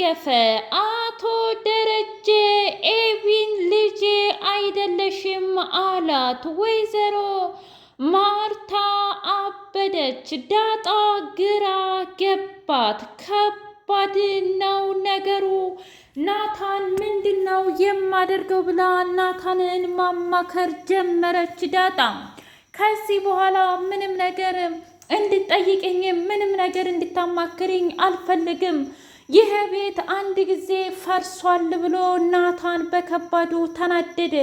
አለፈ። አቶ ደረጀ ኤቢን ልጄ አይደለሽም አላት። ወይዘሮ ማርታ አበደች። ዳጣ ግራ ገባት። ከባድ ነው ነገሩ። ናታን ምንድን ነው የማደርገው ብላ ናታንን ማማከር ጀመረች። ዳጣ ከዚህ በኋላ ምንም ነገር እንድትጠይቅኝ ምንም ነገር እንድታማክርኝ አልፈልግም። ይህ ቤት አንድ ጊዜ ፈርሷል ብሎ ናታን በከባዱ ተናደደ።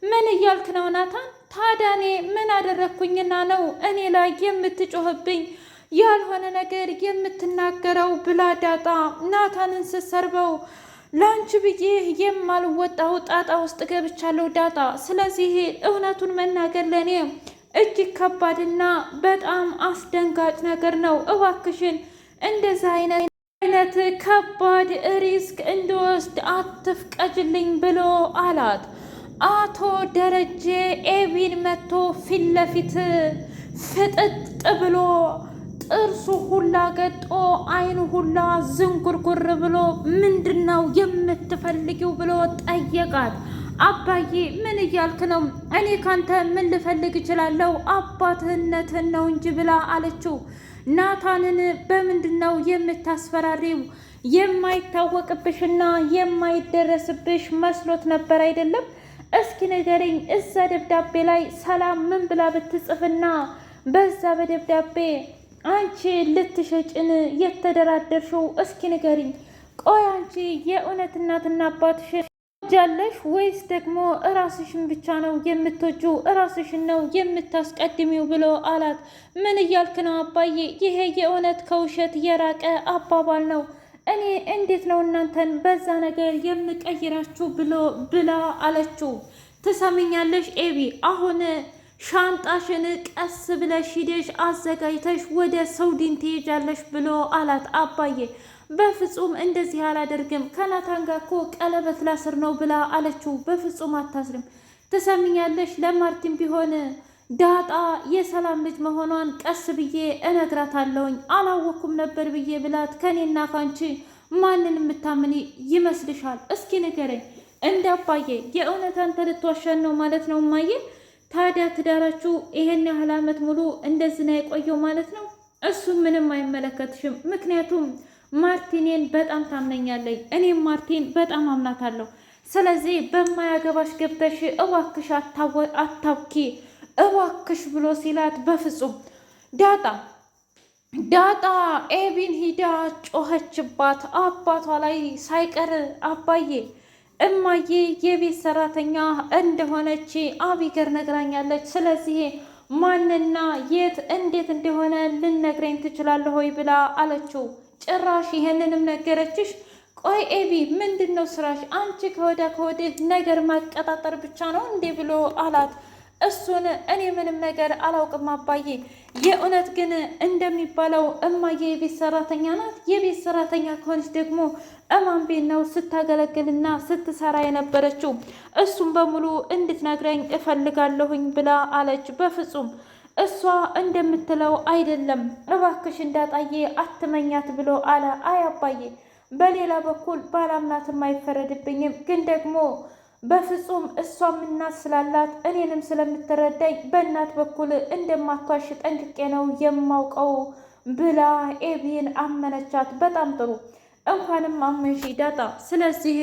ምን እያልክ ነው ናታን? ታዲያ እኔ ምን አደረግኩኝና ነው እኔ ላይ የምትጮህብኝ ያልሆነ ነገር የምትናገረው? ብላ ዳጣ ናታንን ስትሰርበው ላንቺ ብዬ የማልወጣው ጣጣ ውስጥ ገብቻለሁ ዳጣ። ስለዚህ እውነቱን መናገር ለእኔ እጅግ ከባድና በጣም አስደንጋጭ ነገር ነው። እባክሽን እንደዛ አይነት ከባድ ሪስክ እንድወስድ አትፍቀጅልኝ ብሎ አላት። አቶ ደረጀ ኤቢን መጥቶ ፊት ለፊት ፍጥጥ ብሎ ጥርሱ ሁላ ገጦ አይኑ ሁላ ዝንጉርጉር ብሎ ምንድን ነው የምትፈልጊው ብሎ ጠየቃት። አባዬ ምን እያልክ ነው? እኔ ካንተ ምን ልፈልግ እችላለሁ? አባትነትን ነው እንጂ ብላ አለችው። ናታንን በምንድን ነው የምታስፈራሪው? የማይታወቅብሽና የማይደረስብሽ መስሎት ነበር አይደለም? እስኪ ንገሪኝ፣ እዛ ደብዳቤ ላይ ሰላም ምን ብላ ብትጽፍና በዛ በደብዳቤ አንቺ ልትሸጭን የተደራደርሽው እስኪ ንገሪኝ። ቆይ አንቺ የእውነት እናትና አባትሽ ጃለሽ ወይስ ደግሞ እራስሽን ብቻ ነው የምትወጂው? እራስሽን ነው የምታስቀድሚው ብሎ አላት። ምን እያልክ ነው አባዬ? ይሄ የእውነት ከውሸት የራቀ አባባል ነው። እኔ እንዴት ነው እናንተን በዛ ነገር የምቀይራችሁ ብላ አለችው። ትሰሚኛለሽ ኤቢ፣ አሁን ሻንጣሽን ቀስ ብለሽ ሂደሽ አዘጋጅተሽ ወደ ሰውዲን ትሄጃለሽ ብሎ አላት። አባዬ በፍጹም እንደዚህ አላደርግም፣ ከናታን ጋር እኮ ቀለበት ላስር ነው ብላ አለችው። በፍጹም አታስርም። ትሰሚኛለሽ፣ ለማርቲን ቢሆን ዳጣ የሰላም ልጅ መሆኗን ቀስ ብዬ እነግራታለሁኝ። አላወኩም ነበር ብዬ ብላት ከኔና ካንቺ ማንን የምታምን ይመስልሻል? እስኪ ንገረኝ። እንደ አባዬ የእውነት አንተ ልትዋሸን ነው ማለት ነው እማዬ? ታዲያ ትዳራችሁ ይሄን ያህል ዓመት ሙሉ እንደዚህ ነው የቆየው ማለት ነው? እሱ ምንም አይመለከትሽም። ምክንያቱም ማርቲኔን በጣም ታምነኛለች፣ እኔም ማርቲን በጣም አምናታለሁ። ስለዚህ በማያገባሽ ገብተሽ እባክሽ አታውኪ እባክሽ ብሎ ሲላት በፍጹም ዳጣ ኤቢን ሂዳ ጮኸችባት። አባቷ ላይ ሳይቀር አባዬ እማዬ የቤት ሰራተኛ እንደሆነች አቢገር ነግራኛለች። ስለዚህ ማንና የት እንዴት እንደሆነ ልነግረኝ ትችላለህ ሆይ ብላ አለችው። ጭራሽ ይሄንንም ነገረችሽ? ቆይ ኤቢ ምንድን ነው ስራሽ? አንቺ ከወዲህ ነገር ማቀጣጠር ብቻ ነው እንዴ ብሎ አላት። እሱን እኔ ምንም ነገር አላውቅም አባዬ። የእውነት ግን እንደሚባለው እማዬ የቤት ሰራተኛ ናት? የቤት ሰራተኛ ከሆነች ደግሞ እማን ቤት ነው ስታገለግልና ስትሰራ የነበረችው? እሱም በሙሉ እንድትነግረኝ እፈልጋለሁኝ ብላ አለች። በፍጹም እሷ እንደምትለው አይደለም፣ እባክሽ እንዳጣዬ አትመኛት ብሎ አለ። አይ አባዬ፣ በሌላ በኩል ባላምናትም አይፈረድብኝም፣ ግን ደግሞ በፍጹም እሷም እናት ስላላት እኔንም ስለምትረዳኝ በእናት በኩል እንደማቷሽ ጠንቅቄ ነው የማውቀው ብላ ኤቢን አመነቻት። በጣም ጥሩ፣ እንኳንም አመንሽ ዳጣ። ስለዚህ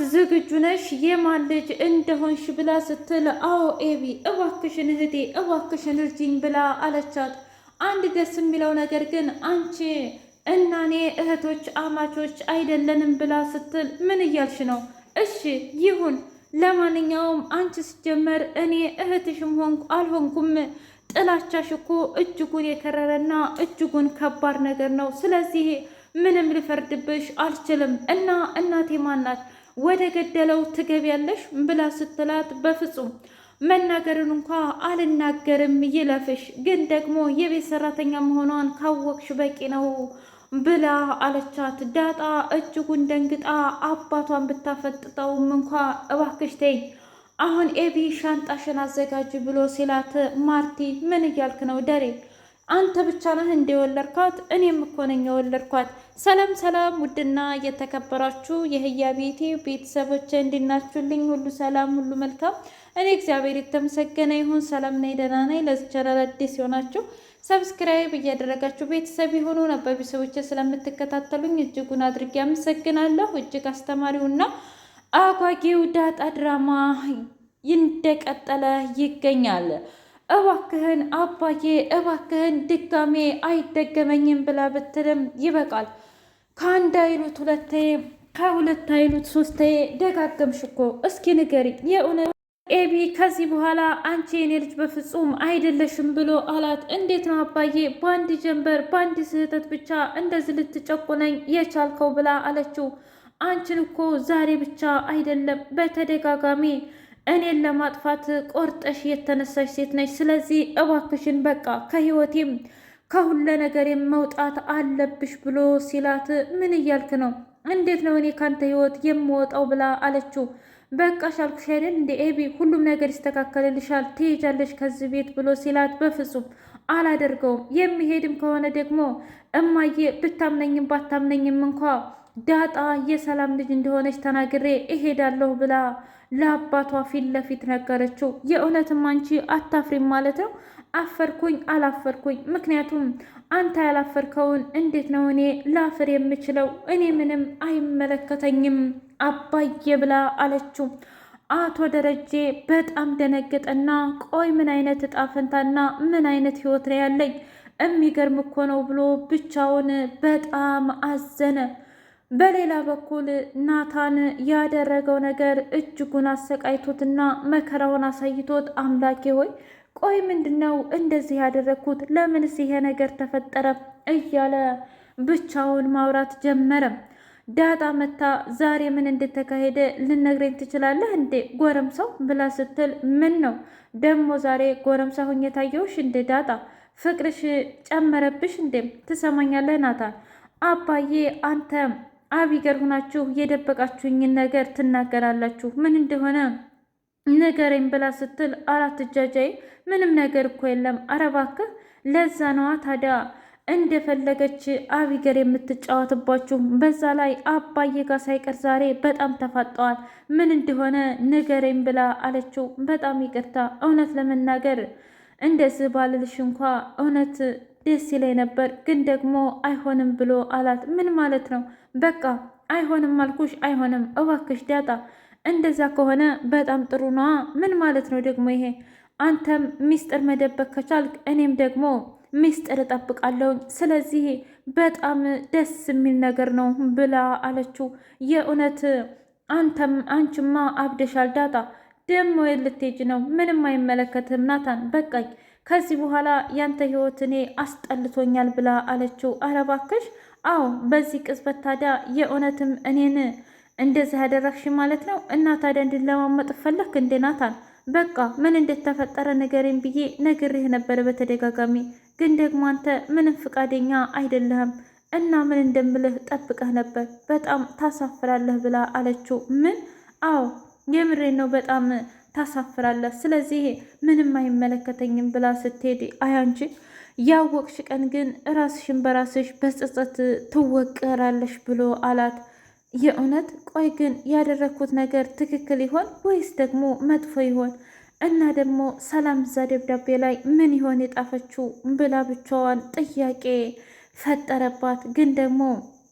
ዝግጁ ነሽ የማን ልጅ እንደሆንሽ ብላ ስትል፣ አዎ ኤቢ እባክሽን እህቴ እባክሽን እርጂኝ ብላ አለቻት። አንድ ደስ የሚለው ነገር ግን አንቺ እና እኔ እህቶች አማቾች አይደለንም ብላ ስትል፣ ምን እያልሽ ነው? እሺ ይሁን፣ ለማንኛውም አንቺ ሲጀመር እኔ እህትሽም ሆንኩ አልሆንኩም ጥላቻሽ እኮ እጅጉን የከረረና እጅጉን ከባድ ነገር ነው። ስለዚህ ምንም ልፈርድብሽ አልችልም። እና እናቴ ማናት? ወደ ገደለው ትገቢያለሽ ብላ ስትላት፣ በፍጹም መናገርን እንኳ አልናገርም ይለፍሽ፣ ግን ደግሞ የቤት ሰራተኛ መሆኗን ካወቅሽ በቂ ነው ብላ አለቻት። ዳጣ እጅጉን ደንግጣ አባቷን ብታፈጥጠውም እንኳ እባክሽ ተይኝ፣ አሁን ኤቢ ሻንጣሽን አዘጋጅ ብሎ ሲላት፣ ማርቲ ምን እያልክ ነው ደሬ? አንተ ብቻ ነህ እንደወለድካት? እኔም እኮ ነኝ የወለድኳት። ሰላም ሰላም! ውድና የተከበራችሁ የህያ ቤቴ ቤተሰቦች እንዲናችሁልኝ ሁሉ ሰላም፣ ሁሉ መልካም። እኔ እግዚአብሔር የተመሰገነ ይሁን ሰላም ነኝ፣ ደህና ነኝ። ለዚህ ቻናል አዲስ የሆናችሁ ሰብስክራይብ እያደረጋችሁ ቤተሰብ የሆኑ ነበር ቤተሰቦች ስለምትከታተሉኝ እጅጉን አድርጌ አመሰግናለሁ። እጅግ አስተማሪውና አጓጊው ዳጣ ድራማ እንደቀጠለ ይገኛል። እባክህን አባዬ እባክህን ድጋሜ አይደገመኝም ብላ ብትልም ይበቃል። ከአንድ አይሉት ሁለቴ፣ ከሁለት አይሉት ሶስቴ ደጋገምሽ እኮ። እስኪ ንገሪ የእውነት ኤቢ ከዚህ በኋላ አንቺ የኔ ልጅ በፍጹም አይደለሽም ብሎ አላት። እንዴት ነው አባዬ በአንድ ጀንበር በአንድ ስህተት ብቻ እንደዚህ ልትጨቁነኝ የቻልከው ብላ አለችው። አንቺን እኮ ዛሬ ብቻ አይደለም በተደጋጋሚ እኔን ለማጥፋት ቆርጠሽ የተነሳሽ ሴት ነች። ስለዚህ እባክሽን በቃ ከህይወቴም ከሁለ ነገሬም መውጣት አለብሽ ብሎ ሲላት፣ ምን እያልክ ነው? እንዴት ነው እኔ ካንተ ህይወት የምወጣው ብላ አለችው። በቃ ሻልኩሽ አይደል እንደ ኤቢ ሁሉም ነገር ይስተካከልልሻል፣ ትሄጃለሽ ከዚህ ቤት ብሎ ሲላት፣ በፍጹም አላደርገውም። የሚሄድም ከሆነ ደግሞ እማዬ ብታምነኝም ባታምነኝም እንኳ ዳጣ የሰላም ልጅ እንደሆነች ተናግሬ እሄዳለሁ ብላ ለአባቷ ፊት ለፊት ነገረችው። የእውነትም አንቺ አታፍሪም ማለት ነው? አፈርኩኝ አላፈርኩኝ፣ ምክንያቱም አንተ ያላፈርከውን እንዴት ነው እኔ ላፍር የምችለው? እኔ ምንም አይመለከተኝም አባዬ ብላ አለችው። አቶ ደረጀ በጣም ደነገጠና ቆይ ምን አይነት እጣ ፈንታና ምን አይነት ህይወት ነው ያለኝ? የሚገርም እኮ ነው ብሎ ብቻውን በጣም አዘነ። በሌላ በኩል ናታን ያደረገው ነገር እጅጉን አሰቃይቶትና መከራውን አሳይቶት አምላኬ ሆይ ቆይ ምንድነው እንደዚህ ያደረግኩት? ለምንስ ይሄ ነገር ተፈጠረ? እያለ ብቻውን ማውራት ጀመረ። ዳጣ መታ ዛሬ ምን እንደተካሄደ ልነግረኝ ትችላለህ እንዴ ጎረምሳው ብላ ስትል፣ ምን ነው ደግሞ ዛሬ ጎረምሳ ሁኜ ታየውሽ እንዴ ዳጣ? ፍቅርሽ ጨመረብሽ እንዴ? ትሰማኛለህ ናታን? አባዬ አንተ አቢገር ሁናችሁ የደበቃችሁኝን ነገር ትናገራላችሁ። ምን እንደሆነ ነገሬን ብላ ስትል፣ አራት እጃጃይ ምንም ነገር እኮ የለም። ኧረ እባክህ ለዛ ነዋ ታዲያ እንደፈለገች አቢገር የምትጫወትባችሁ። በዛ ላይ አባዬ ጋር ሳይቀር ዛሬ በጣም ተፋጠዋል። ምን እንደሆነ ነገሬን ብላ አለችው። በጣም ይቅርታ፣ እውነት ለመናገር እንደዚህ ባልልሽ እንኳ እውነት ደስ ይለኝ ነበር፣ ግን ደግሞ አይሆንም ብሎ አላት። ምን ማለት ነው? በቃ አይሆንም አልኩሽ፣ አይሆንም። እባክሽ ዳጣ እንደዛ ከሆነ በጣም ጥሩ ነዋ። ምን ማለት ነው ደግሞ ይሄ? አንተም ሚስጥር መደበቅ ከቻልክ እኔም ደግሞ ሚስጥር እጠብቃለሁኝ። ስለዚህ በጣም ደስ የሚል ነገር ነው ብላ አለችው። የእውነት አንቺማ አብደሻል ዳጣ። ደግሞ ልትሄጂ ነው? ምንም አይመለከትም ናታን፣ በቃኝ ከዚህ በኋላ ያንተ ህይወት እኔ አስጠልቶኛል ብላ አለችው። ኧረ እባክሽ አዎ፣ በዚህ ቅጽበት ታዲያ የእውነትም እኔን እንደዚህ ያደረግሽ ማለት ነው? እና ታዲያ እንድንለማመጥ ፈለክ እንዴ ናታን? በቃ ምን እንደተፈጠረ ንገረኝ ብዬ ነግሬህ ነበር በተደጋጋሚ፣ ግን ደግሞ አንተ ምንም ፍቃደኛ አይደለህም እና ምን እንደምልህ ጠብቀህ ነበር። በጣም ታሳፍራለህ ብላ አለችው። ምን? አዎ የምሬን ነው፣ በጣም ታሳፍራለህ። ስለዚህ ምንም አይመለከተኝም ብላ ስትሄድ፣ አያንቺ ያወቅሽ ቀን ግን ራስሽን በራስሽ በጸጸት ትወቀራለሽ ብሎ አላት። የእውነት ቆይ ግን ያደረግኩት ነገር ትክክል ይሆን ወይስ ደግሞ መጥፎ ይሆን? እና ደግሞ ሰላም እዛ ደብዳቤ ላይ ምን ይሆን የጣፈችው ብላ ብቻዋን ጥያቄ ፈጠረባት። ግን ደግሞ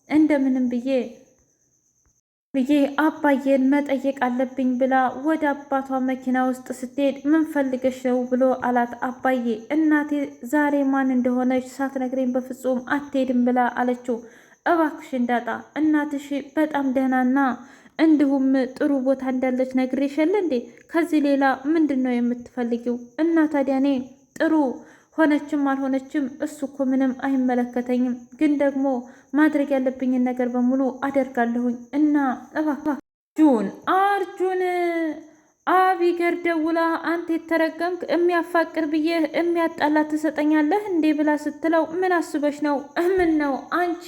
እንደምንም ብዬ አባዬን መጠየቅ አለብኝ ብላ ወደ አባቷ መኪና ውስጥ ስትሄድ፣ ምን ፈልገሽ ነው ብሎ አላት። አባዬ እናቴ ዛሬ ማን እንደሆነች ሳትነግረኝ በፍጹም አትሄድም ብላ አለችው። እባክሽን ዳጣ እናትሽ በጣም ደህናና እንዲሁም ጥሩ ቦታ እንዳለች ነግሬሻል እንዴ? ከዚህ ሌላ ምንድን ነው የምትፈልጊው? እና ታዲያ እኔ ጥሩ ሆነችም አልሆነችም እሱ እኮ ምንም አይመለከተኝም፣ ግን ደግሞ ማድረግ ያለብኝን ነገር በሙሉ አደርጋለሁኝ። እና አርጁን አቢገር ደውላ አንተ የተረገምክ የሚያፋቅር ብዬ የሚያጣላ ትሰጠኛለህ እንዴ ብላ ስትለው፣ ምን አስበሽ ነው? ምን ነው አንቺ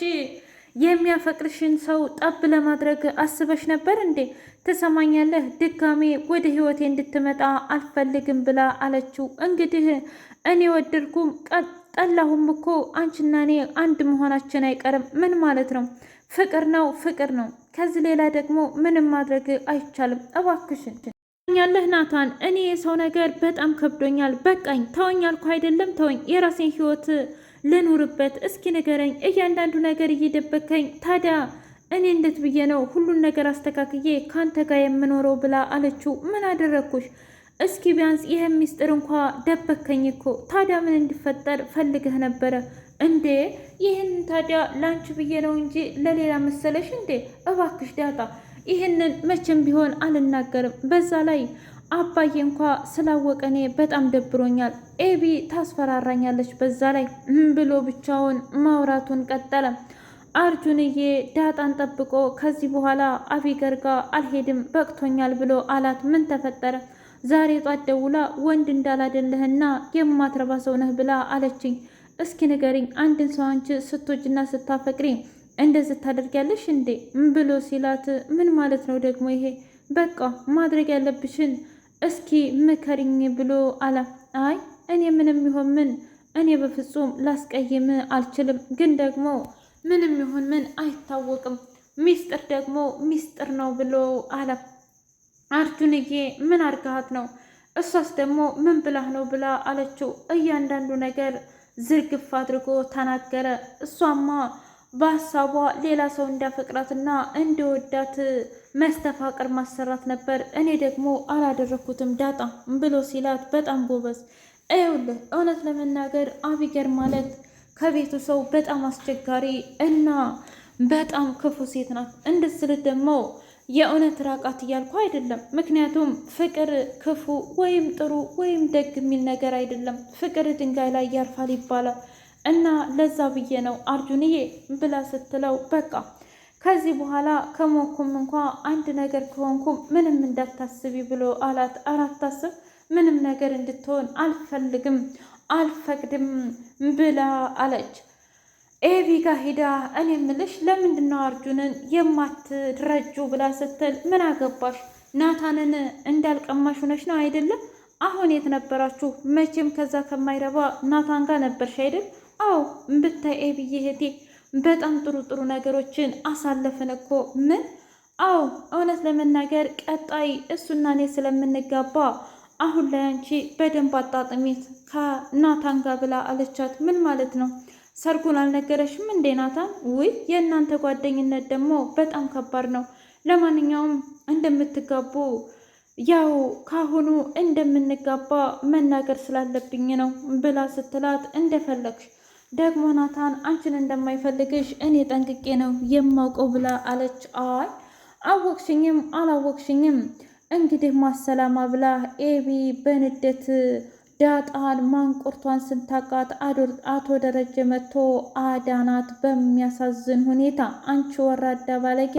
የሚያፈቅርሽን ሰው ጠብ ለማድረግ አስበሽ ነበር እንዴ? ትሰማኛለህ? ድጋሜ ወደ ህይወቴ እንድትመጣ አልፈልግም ብላ አለችው። እንግዲህ እኔ ወደድኩም ጠላሁም እኮ አንቺና እኔ አንድ መሆናችን አይቀርም። ምን ማለት ነው? ፍቅር ነው ፍቅር ነው። ከዚህ ሌላ ደግሞ ምንም ማድረግ አይቻልም። እባክሽን ያለህ ናታን፣ እኔ የሰው ነገር በጣም ከብዶኛል። በቃኝ። ተወኝ አልኩ አይደለም? ተወኝ፣ የራሴን ህይወት ልኑርበት። እስኪ ንገረኝ፣ እያንዳንዱ ነገር እየደበከኝ ታዲያ እኔ እንዴት ብዬ ነው ሁሉን ነገር አስተካክዬ ካንተ ጋር የምኖረው ብላ አለችው። ምን አደረግኩሽ? እስኪ ቢያንስ ይህ ሚስጥር እንኳ ደበከኝ እኮ። ታዲያ ምን እንዲፈጠር ፈልገህ ነበረ እንዴ? ይህን ታዲያ ላንቺ ብዬ ነው እንጂ ለሌላ መሰለሽ እንዴ? እባክሽ ዳጣ፣ ይህንን መቼም ቢሆን አልናገርም። በዛ ላይ አባዬ እንኳ ስላወቀ እኔ በጣም ደብሮኛል። ኤቢ ታስፈራራኛለች በዛ ላይ ብሎ ብቻውን ማውራቱን ቀጠለ። አርጁንዬ ዳጣን ጠብቆ ከዚህ በኋላ አቢገር ጋር አልሄድም በቅቶኛል ብሎ አላት። ምን ተፈጠረ? ዛሬ ጧት ደውላ ወንድ እንዳላደለህና የማትረባ ሰው ነህ ብላ አለችኝ። እስኪ ንገሪኝ፣ አንድን ሰው አንቺ ስትወጂና ስታፈቅሪ እንደዚህ ታደርጊያለሽ እንዴ ብሎ ሲላት፣ ምን ማለት ነው ደግሞ ይሄ? በቃ ማድረግ ያለብሽን እስኪ ምከሪኝ ብሎ አለ። አይ እኔ ምንም ይሆን ምን እኔ በፍጹም ላስቀይም አልችልም፣ ግን ደግሞ ምንም ይሁን ምን አይታወቅም፣ ሚስጥር ደግሞ ሚስጥር ነው ብሎ አለ። አርጁንዬ ምን አርጋሃት ነው? እሷስ ደግሞ ምን ብላህ ነው ብላ አለችው። እያንዳንዱ ነገር ዝርግፍ አድርጎ ተናገረ። እሷማ በሀሳቧ ሌላ ሰው እንዲያፈቅራትና እንዲወዳት መስተፋቅር ማሰራት ነበር። እኔ ደግሞ አላደረኩትም ዳጣ ብሎ ሲላት፣ በጣም ጎበዝ። ይኸውልህ እውነት ለመናገር አቢገር ማለት ከቤቱ ሰው በጣም አስቸጋሪ እና በጣም ክፉ ሴት ናት። እንድስል ደግሞ የእውነት ራቃት እያልኩ አይደለም። ምክንያቱም ፍቅር ክፉ ወይም ጥሩ ወይም ደግ የሚል ነገር አይደለም። ፍቅር ድንጋይ ላይ ያርፋል ይባላል እና ለዛ ብዬ ነው አርጁንዬ ብላ ስትለው፣ በቃ ከዚህ በኋላ ከሞኩም እንኳ አንድ ነገር ከሆንኩም ምንም እንዳታስቢ ብሎ አላት። አታስብ፣ ምንም ነገር እንድትሆን አልፈልግም አልፈቅድም ብላ አለች። ኤቢ ጋ ሂዳ እኔ ምልሽ ለምንድን ነው አርጁንን የማትረጁ ብላ ስትል፣ ምን አገባሽ ናታንን እንዳልቀማሽ ሆነሽ ነው አይደለም? አሁን የት ነበራችሁ? መቼም ከዛ ከማይረባ ናታን ጋር ነበርሽ አይደል? አዎ ብታይ ኤቢዬ እህቴ በጣም ጥሩ ጥሩ ነገሮችን አሳለፍን እኮ። ምን? አዎ እውነት ለመናገር ቀጣይ እሱና እኔ ስለምንጋባ አሁን ላይ አንቺ በደንብ አጣጥሚት ከናታን ጋር ብላ አለቻት። ምን ማለት ነው? ሰርጉን አልነገረሽም እንዴ ናታን? ውይ የእናንተ ጓደኝነት ደግሞ በጣም ከባድ ነው። ለማንኛውም እንደምትጋቡ ያው ካሁኑ እንደምንጋባ መናገር ስላለብኝ ነው ብላ ስትላት፣ እንደፈለግሽ ደግሞ ናታን አንቺን እንደማይፈልግሽ እኔ ጠንቅቄ ነው የማውቀው ብላ አለች። አይ አወቅሽኝም አላወቅሽኝም እንግዲህ ማሰላማ ብላ ኤቢ በንዴት ዳጣን ማንቁርቷን ስንታቃት አቶ ደረጀ መጥቶ አዳናት በሚያሳዝን ሁኔታ። አንቺ ወራዳ ባለጌ